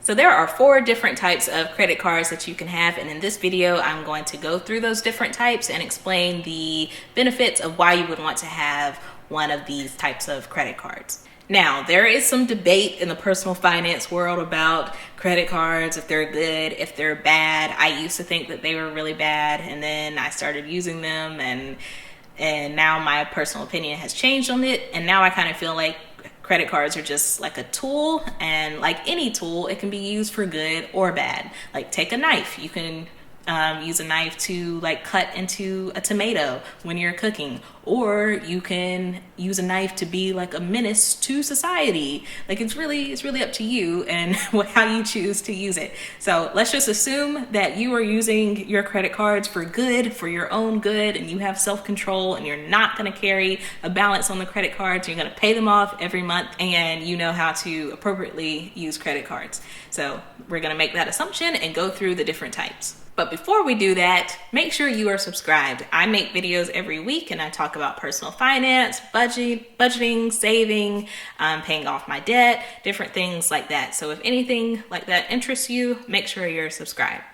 So there are 4 different types of credit cards that you can have, and in this video I'm going to go through those different types and explain the benefits of why you would want to have one of these types of credit cards. Now, there is some debate in the personal finance world about credit cards, if they're good, if they're bad. I used to think that they were really bad, and then I started using them, and now my personal opinion has changed on it, and now I kind of feel like credit cards are just like a tool, and like any tool, it can be used for good or bad. Like take a knife, you can use a knife to like cut into a tomato when you're cooking, or you can use a knife to be like a menace to society. Like it's really up to you and how you choose to use it. So let's just assume that you are using your credit cards for good, for your own good, and you have self-control and you're not going to carry a balance on the credit cards. You're going to pay them off every month, and you know how to appropriately use credit cards. So we're going to make that assumption and go through the different types. But before we do that, make sure you are subscribed. I make videos every week and I talk about personal finance, budgeting, saving, paying off my debt, different things like that. So if anything like that interests you, make sure you're subscribed.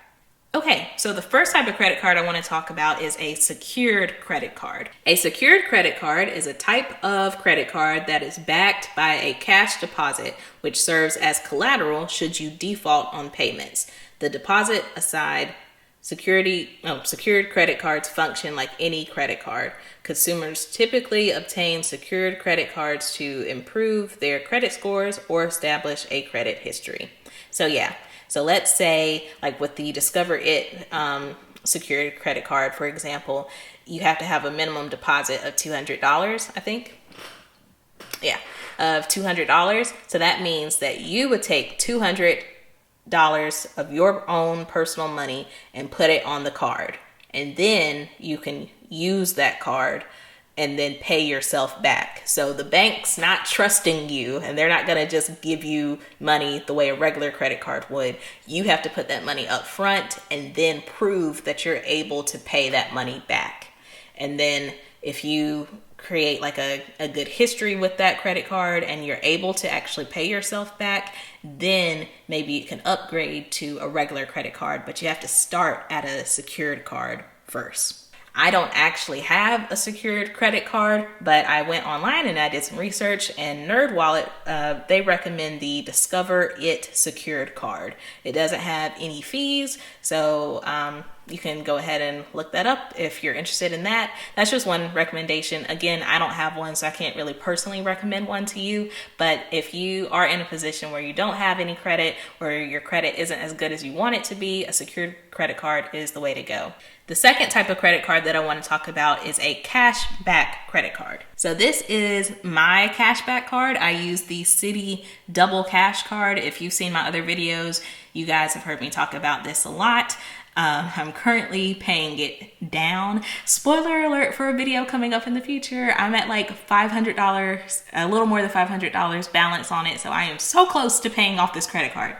Okay, so the first type of credit card I want to talk about is a secured credit card. A secured credit card is a type of credit card that is backed by a cash deposit, which serves as collateral should you default on payments. The deposit aside, secured credit cards function like any credit card. Consumers typically obtain secured credit cards to improve their credit scores or establish a credit history. So let's say like with the Discover It secured credit card, for example, you have to have a minimum deposit of $200, I think. Yeah, of $200. So that means that you would take $200 of your own personal money and put it on the card, and then you can use that card and then pay yourself back. So the bank's not trusting you, and they're not going to just give you money the way a regular credit card would. You have to put that money up front and then prove that you're able to pay that money back. And then if you create like a good history with that credit card and you're able to actually pay yourself back, then maybe you can upgrade to a regular credit card, but you have to start at a secured card first. I don't actually have a secured credit card, but I went online and I did some research, and NerdWallet, they recommend the Discover It secured card. It doesn't have any fees, so you can go ahead and look that up if you're interested in that. That's just one recommendation. Again, I don't have one, so I can't really personally recommend one to you. But if you are in a position where you don't have any credit, or your credit isn't as good as you want it to be, a secured credit card is the way to go. The second type of credit card that I want to talk about is a cashback credit card. So this is my cashback card. I use the Citi Double Cash card. If you've seen my other videos, you guys have heard me talk about this a lot. I'm currently paying it down. Spoiler alert for a video coming up in the future. I'm at like $500, a little more than $500 balance on it. So I am so close to paying off this credit card.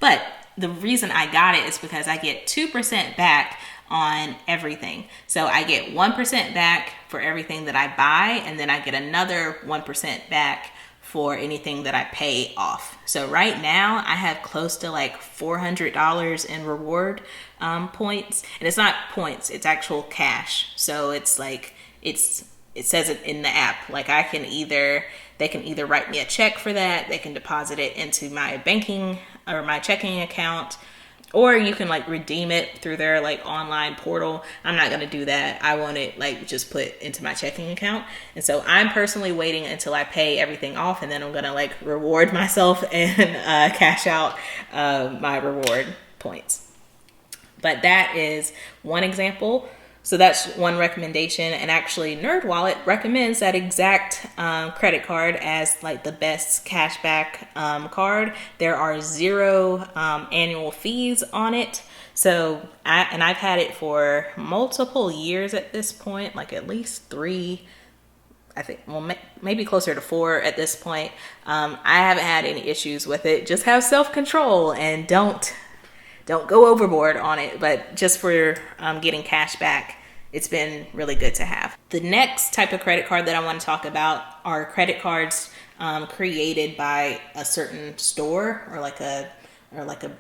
But the reason I got it is because I get 2% back on everything. So I get 1% back for everything that I buy, and then I get another 1% back for anything that I pay off. So right now I have close to like $400 in reward points, and it's not points, it's actual cash. So it's like it says it in the app. Like they can either write me a check for that, they can deposit it into my banking or my checking account, or you can like redeem it through their like online portal. I'm not going to do that. I want it like just put into my checking account. And so I'm personally waiting until I pay everything off, and then I'm going to like reward myself and cash out my reward points. But that is one example. So that's one recommendation, and actually NerdWallet recommends that exact credit card as like the best cashback card. There are 0 annual fees on it. So I've had it for multiple years at this point, like at least 3, I think, well, maybe closer to 4 at this point. I haven't had any issues with it. Just have self-control and don't go overboard on it. But just for getting cash back, it's been really good to have. The next type of credit card that I want to talk about are credit cards created by a certain store or like a or like a,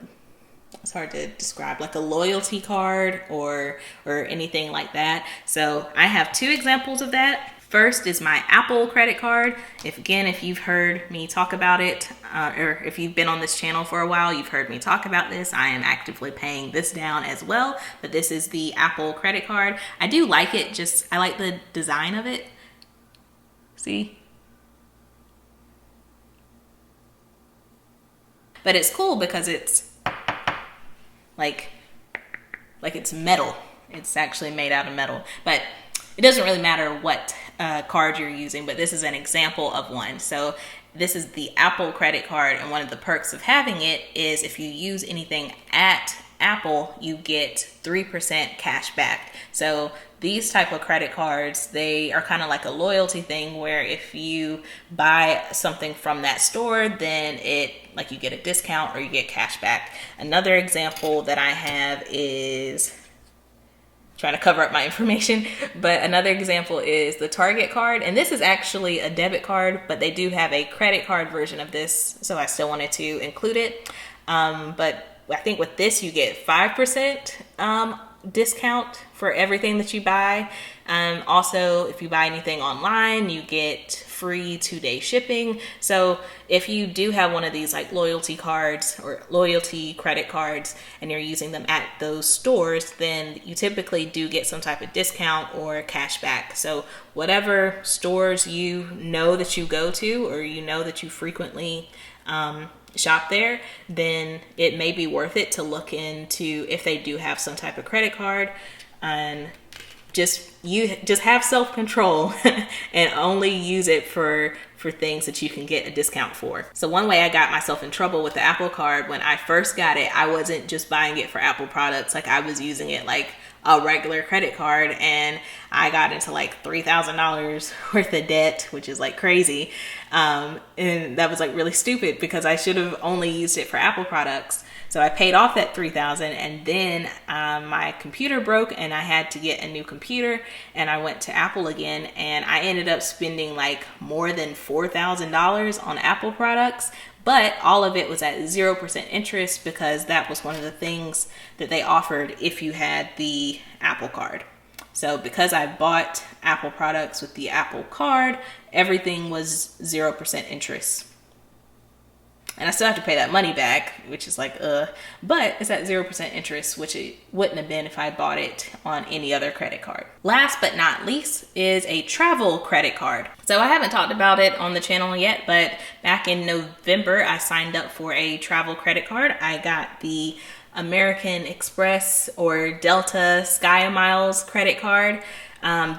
it's hard to describe, like a loyalty card or anything like that. So I have two examples of that. First is my Apple credit card. If you've heard me talk about it, or if you've been on this channel for a while, you've heard me talk about this. I am actively paying this down as well, but this is the Apple credit card. I do like it, I like the design of it. See? But it's cool because it's like it's metal. It's actually made out of metal, but it doesn't really matter what card you're using, but this is an example of one. So this is the Apple credit card, and one of the perks of having it is if you use anything at Apple, you get 3% cash back. So these type of credit cards, they are kind of like a loyalty thing where if you buy something from that store, then you get a discount or you get cash back. Another example that I have is, trying to cover up my information, but another example is the Target card, and this is actually a debit card, but they do have a credit card version of this, so I still wanted to include it. But I think with this you get 5% discount for everything that you buy. Also, if you buy anything online, you get free 2-day shipping. So if you do have one of these like loyalty cards or loyalty credit cards and you're using them at those stores, then you typically do get some type of discount or cash back. So whatever stores you know that you go to, or you know that you frequently shop there, then it may be worth it to look into if they do have some type of credit card. And you just have self-control and only use it for things that you can get a discount for. So one way I got myself in trouble with the Apple card, when I first got it, I wasn't just buying it for Apple products. Like, I was using it like a regular credit card, and I got into like $3,000 worth of debt, which is like crazy. And that was like really stupid because I should have only used it for Apple products. So I paid off that $3,000, and then my computer broke and I had to get a new computer, and I went to Apple again, and I ended up spending like more than $4,000 on Apple products. But all of it was at 0% interest because that was one of the things that they offered if you had the Apple card. So because I bought Apple products with the Apple card, everything was 0% interest. And I still have to pay that money back, which is like, but it's at 0% interest, which it wouldn't have been if I bought it on any other credit card. Last but not least is a travel credit card. So I haven't talked about it on the channel yet, but back in November, I signed up for a travel credit card. I got the American Express or Delta SkyMiles credit card.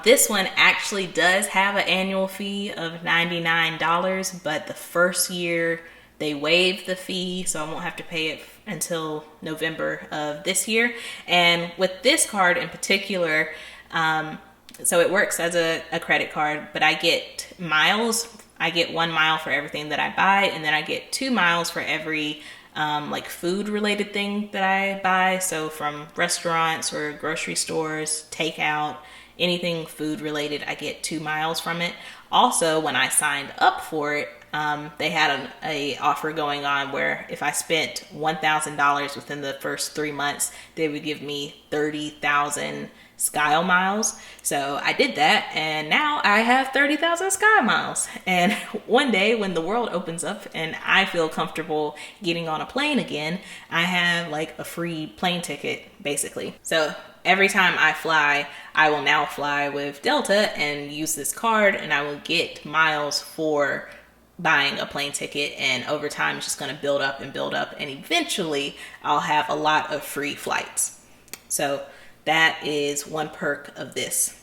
This one actually does have an annual fee of $99, but the first year they waived the fee, so I won't have to pay it until November of this year. And with this card in particular, so it works as a credit card, but I get miles. I get 1 mile for everything that I buy, and then I get 2 miles for every like food related thing that I buy. So from restaurants or grocery stores, takeout, anything food related, I get 2 miles from it. Also, when I signed up for it, they had a offer going on where if I spent $1,000 within the first 3 months, they would give me 30,000 Sky Miles. So I did that, and now I have 30,000 Sky Miles. And one day when the world opens up and I feel comfortable getting on a plane again, I have like a free plane ticket basically. So every time I fly, I will now fly with Delta and use this card, and I will get miles for buying a plane ticket, and over time it's just going to build up, and eventually I'll have a lot of free flights. So that is one perk of this.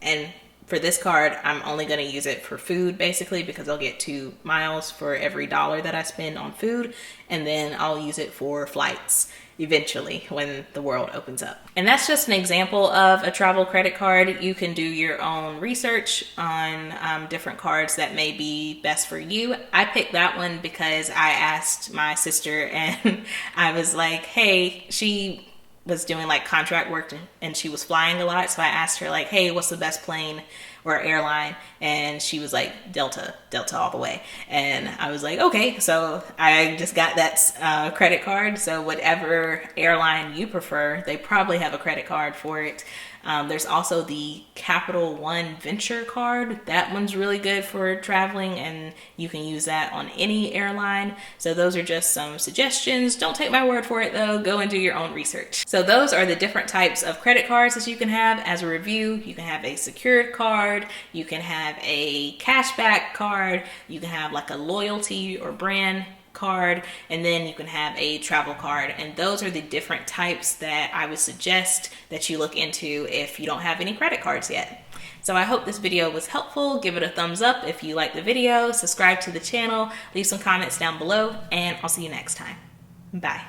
And for this card, I'm only going to use it for food basically, because I'll get 2 miles for every dollar that I spend on food, and then I'll use it for flights eventually when the world opens up. And that's just an example of a travel credit card. You can do your own research on different cards that may be best for you. I picked that one because I asked my sister, and I was like, hey, she was doing like contract work and she was flying a lot. So I asked her like, hey, what's the best or airline, and she was like, Delta all the way. And I was like, okay, so I just got that credit card. So whatever airline you prefer, they probably have a credit card for it. There's also the Capital One Venture card. That one's really good for traveling, and you can use that on any airline. So those are just some suggestions. Don't take my word for it though. Go and do your own research. So those are the different types of credit cards that you can have. As a review, you can have a secured card, you can have a cashback card, you can have like a loyalty or brand card, and then you can have a travel card. And those are the different types that I would suggest that you look into if you don't have any credit cards yet. So I hope this video was helpful. Give it a thumbs up if you like the video, subscribe to the channel, leave some comments down below, and I'll see you next time. Bye.